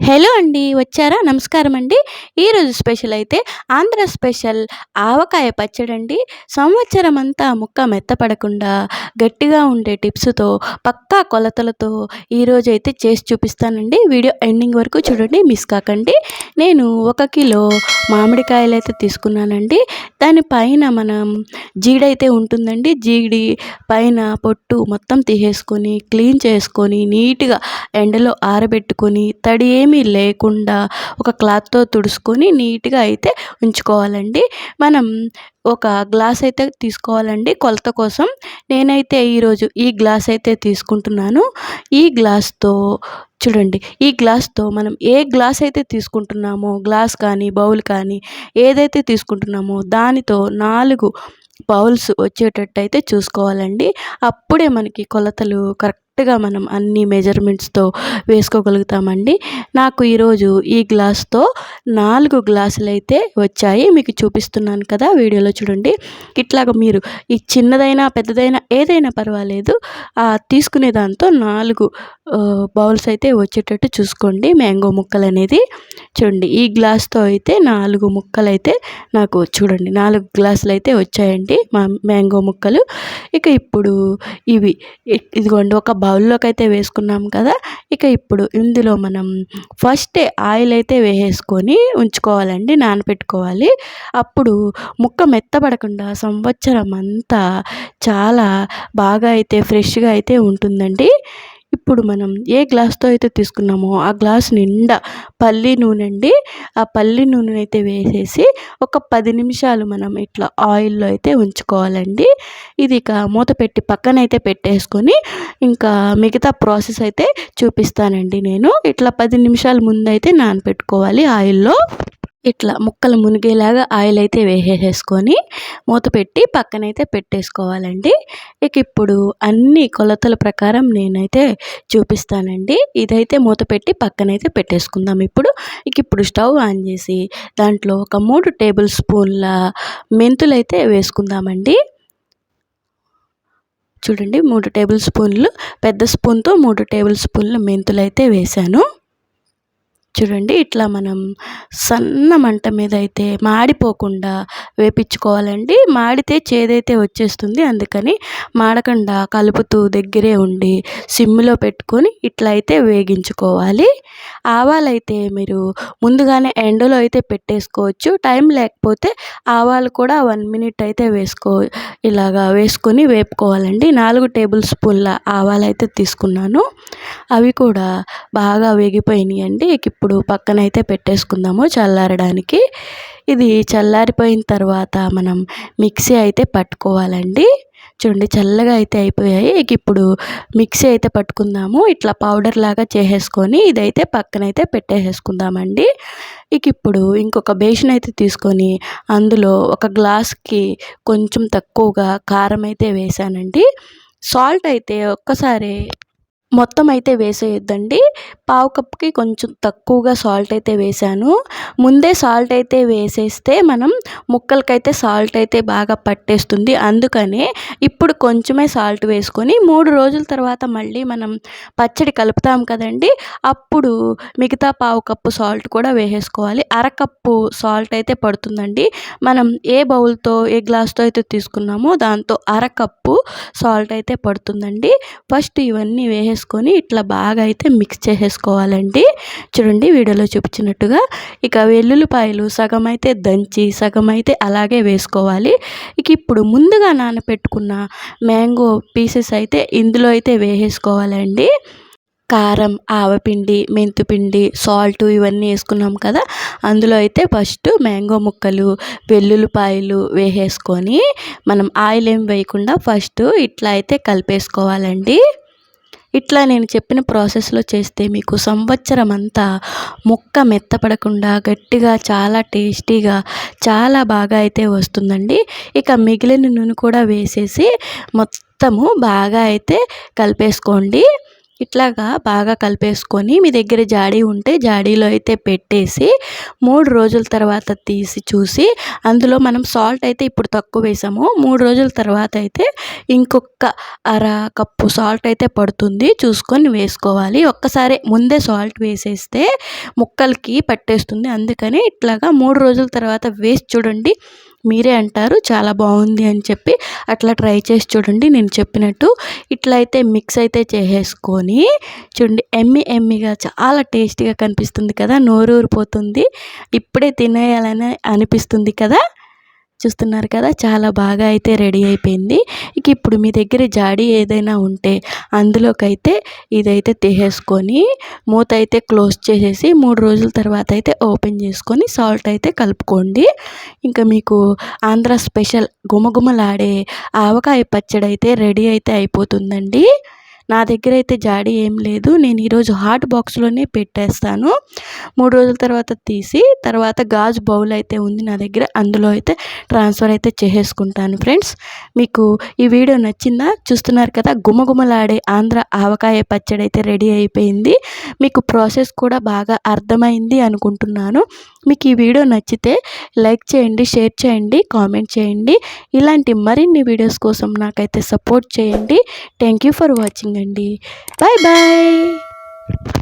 Hello అండి. వచ్చారా? నమస్కారం అండి. ఈరోజు స్పెషల్ అయితే ఆంధ్ర స్పెషల్ ఆవకాయ పచ్చడండి. సంవత్సరమంతా ముక్క మెత్తపడకుండా గట్టిగా ఉండే టిప్స్‌తో పక్కా కొలతలతో ఈరోజైతే చేసి చూపిస్తానండి. వీడియో ఎండింగ్ వరకు చూడండి, మిస్ కాకండి. నేను 1 కిలో మామిడికాయలైతే తీసుకున్నానండి. దాని పైన మనం జీడైతే ఉంటుందండి. జీడి పైన పొట్టు మొత్తం తీసేసుకొని, క్లీన్ చేసుకొని, నీట్‌గా ఎండలో ఆరబెట్టుకొని, తడి ఏమీ లేకుండా ఒక క్లాత్‌తో తుడుచుకొని నీట్‌గా అయితే ఉంచుకోవాలండి. మనం ఒక గ్లాస్ అయితే తీసుకోవాలండి కొలత కోసం. నేనైతే ఈరోజు ఈ గ్లాస్ అయితే తీసుకుంటున్నాను. ఈ గ్లాస్‌తో చూడండి, ఈ గ్లాస్‌తో మనం ఏ గ్లాస్ అయితే తీసుకుంటున్నామో, గ్లాస్ కానీ, బౌల్ కానీ ఏదైతే తీసుకుంటున్నామో దానితో 4 బౌల్స్ వచ్చేటట్టయితే చూసుకోవాలండి. అప్పుడే మనకి కొలతలు కరెక్ట్‌గా మనం అన్ని మెజర్‌మెంట్స్‌తో వేసుకోగలుగుతామండి. నాకు ఈరోజు ఈ గ్లాస్‌తో 4 గ్లాసులైతే వచ్చాయి. మీకు చూపిస్తున్నాను కదా, వీడియోలో చూడండి. ఇట్లాగ మీరు ఈ చిన్నదైనా, పెద్దదైనా ఏదైనా పర్వాలేదు. తీసుకునే దాంతో 4 బౌల్స్ అయితే వచ్చేటట్టు చూసుకోండి. మ్యాంగో ముక్కలనేది చూడండి. ఈ గ్లాస్‌తో అయితే 4 ముక్కలైతే నాకు చూడండి 4 గ్లాసులైతే వచ్చాయండి మ్యాంగో ముక్కలు. ఇక ఇప్పుడు ఇదిగోండి ఒక బౌల్లోకి అయితే వేసుకున్నాం కదా. ఇక ఇప్పుడు ఇందులో మనం ఫస్టే ఆయిల్ అయితే వేసేసుకొని ఉంచుకోవాలండి, నానబెట్టుకోవాలి. అప్పుడు ముక్క మెత్తబడకుండా సంవత్సరం అంతా చాలా బాగా అయితే ఫ్రెష్‌గా అయితే ఉంటుందండి. ఇప్పుడు మనం ఏ గ్లాస్‌తో అయితే తీసుకున్నామో ఆ గ్లాస్ నిండా పల్లి నూనె అండి. ఆ పల్లి నూనెనైతే వేసేసి ఒక 10 నిమిషాలు మనం ఇట్లా ఆయిల్‌లో అయితే ఉంచుకోవాలండి. ఇది ఇక మూత పెట్టి పక్కనైతే పెట్టేసుకొని ఇంకా మిగతా ప్రాసెస్ అయితే చూపిస్తానండి నేను. ఇట్లా 10 నిమిషాల ముందైతే నానబెట్టుకోవాలి ఆయిల్‌లో. ఇట్లా ముక్కలు మునిగేలాగా ఆయిల్ అయితే వేసేసుకొని మూత పెట్టి పక్కనైతే పెట్టేసుకోవాలండి. ఇక ఇప్పుడు అన్ని కొలతల ప్రకారం నేనైతే చూపిస్తానండి. ఇదైతే మూత పెట్టి పక్కనైతే పెట్టేసుకుందాం ఇప్పుడు. ఇప్పుడు స్టవ్ ఆన్ చేసి దాంట్లో ఒక 3 టేబుల్ స్పూన్ల మెంతులైతే వేసుకుందామండి. చూడండి, 3 టేబుల్ స్పూన్లు, పెద్ద స్పూన్‌తో 3 టేబుల్ స్పూన్ల మెంతులైతే వేశాను. చూడండి, ఇట్లా మనం సన్న మంట మీద అయితే మాడిపోకుండా వేపించుకోవాలండి. మాడితే చేదైతే వచ్చేస్తుంది. అందుకని మాడకుండా కలుపుతూ దగ్గరే ఉండి సిమ్లో పెట్టుకొని ఇట్లా అయితే వేగించుకోవాలి. ఆవాలైతే మీరు ముందుగానే ఎండలో అయితే పెట్టేసుకోవచ్చు. టైం లేకపోతే ఆవాలు కూడా 1 మినిట్ అయితే ఇలాగా వేసుకొని వేపుకోవాలండి. 4 టేబుల్ స్పూన్ల ఆవాలైతే తీసుకున్నాను. అవి కూడా బాగా వేగిపోయినాయండి. ఇప్పుడు పక్కనైతే పెట్టేసుకుందాము చల్లారడానికి. ఇది చల్లారిపోయిన తర్వాత మనం మిక్సీ అయితే పట్టుకోవాలండి. చూడండి, చల్లగా అయితే అయిపోయాయి. ఇప్పుడు మిక్సీ అయితే పట్టుకుందాము. ఇట్లా పౌడర్ లాగా చేసేసుకొని ఇదైతే పక్కనైతే పెట్టేసేసుకుందామండి. ఇప్పుడు ఇంకొక బేషన్ అయితే తీసుకొని అందులో ఒక గ్లాస్కి కొంచెం తక్కువగా కారం అయితే వేసానండి. సాల్ట్ అయితే ఒక్కసారి మొత్తం అయితే వేసేయొద్దండి. పావు కప్‌కి కొంచెం తక్కువగా సాల్ట్ అయితే వేశాను. ముందే సాల్ట్ అయితే వేసేస్తే మనం ముక్కలకైతే సాల్ట్ అయితే బాగా పట్టేస్తుంది. అందుకనే ఇప్పుడు కొంచెమే సాల్ట్ వేసుకొని 3 రోజుల తర్వాత మళ్ళీ మనం పచ్చడి కలుపుతాం కదండీ! అప్పుడు మిగతా పావు కప్పు సాల్ట్ కూడా వేసేసుకోవాలి. అరకప్పు సాల్ట్ అయితే పడుతుందండి. మనం ఏ బౌల్‌తో, ఏ గ్లాస్‌తో అయితే తీసుకున్నామో దాంతో అరకప్పు సాల్ట్ అయితే పడుతుందండి. ఫస్ట్ ఇవన్నీ వేసేసుకొని ఇట్లా బాగా అయితే మిక్స్ చేసేసుకోవాలండి. చూడండి, వీడియోలో చూపించినట్టుగా. ఇక వెల్లుల్లిపాయలు సగం అయితే దంచి సగం అయితే అలాగే వేసుకోవాలి. ఇప్పుడు ముందుగా నానబెట్టుకున్న మ్యాంగో పీసెస్ అయితే ఇందులో అయితే వేసేసుకోవాలండి. కారం, ఆవపిండి, మెంతిపిండి, సాల్ట్ ఇవన్నీ వేసుకున్నాం కదా. అందులో అయితే ఫస్ట్ మ్యాంగో ముక్కలు, వెల్లుల్లిపాయలు వేసేసుకొని మనం ఆయిల్ ఏం వేయకుండా ఫస్ట్ ఇట్లా అయితే కలిపేసుకోవాలండి. ఇట్లా నేను చెప్పిన ప్రాసెస్లో చేస్తే మీకు సంవత్సరం అంతా ముక్క మెత్తపడకుండా గట్టిగా చాలా టేస్టీగా చాలా బాగా అయితే వస్తుందండి. ఇక మిగిలిన నూనె కూడా వేసేసి మొత్తము బాగా అయితే కలిపేసుకోండి. ఇట్లాగా బాగా కలిపేసుకొని మీ దగ్గర జాడీ ఉంటే జాడీలో అయితే పెట్టేసి 3 రోజుల తర్వాత తీసి చూసి అందులో మనం సాల్ట్ అయితే ఇప్పుడు తక్కువ వేసాము. 3 రోజుల తర్వాత అయితే ఇంకొక అర కప్పు సాల్ట్ అయితే పడుతుంది. చూసుకొని వేసుకోవాలి. ఒక్కసారే ముందే సాల్ట్ వేసేస్తే ముక్కలకి పట్టేస్తుంది. అందుకని ఇట్లాగా 3 రోజుల తర్వాత వేసి చూడండి. మీరే అంటారు చాలా బాగుంది అని చెప్పి. అట్లా ట్రై చేసి చూడండి నేను చెప్పినట్టు. ఇట్లా అయితే మిక్స్ అయితే చేసేసుకొని చూడండి, ఎమ్మిగా చాలా టేస్టీగా కనిపిస్తుంది కదా, నోరూరిపోతుంది. ఇప్పుడే తినేయాలని అనిపిస్తుంది కదా. చూస్తున్నారు కదా, చాలా బాగా అయితే రెడీ అయిపోయింది. ఇక ఇప్పుడు మీ దగ్గర జాడీ ఏదైనా ఉంటే అందులోకైతే ఇదైతే తీసేసుకొని మూత అయితే క్లోజ్ చేసేసి 3 రోజుల తర్వాత అయితే ఓపెన్ చేసుకొని సాల్ట్ అయితే కలుపుకోండి. ఇంకా మీకు ఆంధ్ర స్పెషల్ గుమగుమలాడే ఆవకాయ పచ్చడి అయితే రెడీ అయితే అయిపోతుందండి. నా దగ్గర అయితే జాడీ ఏం లేదు. నేను ఈరోజు హాట్ బాక్స్లోనే పెట్టేస్తాను. 3 రోజుల తర్వాత తీసి తర్వాత గాజు బౌల్ అయితే ఉంది నా దగ్గర, అందులో అయితే ట్రాన్స్ఫర్ అయితే చేసేసుకుంటాను. ఫ్రెండ్స్, మీకు ఈ వీడియో నచ్చిందా? చూస్తున్నారు కదా, గుమగుమలాడే ఆంధ్ర ఆవకాయ పచ్చడి అయితే రెడీ అయిపోయింది. మీకు ప్రాసెస్ కూడా బాగా అర్థమైంది అనుకుంటున్నాను. మీకు ఈ వీడియో నచ్చితే లైక్ చేయండి, షేర్ చేయండి, కామెంట్ చేయండి. ఇలాంటి మరిన్ని వీడియోస్ కోసం నాకైతే సపోర్ట్ చేయండి. థ్యాంక్ యూ ఫర్ వాచింగ్ అండి. Bye bye.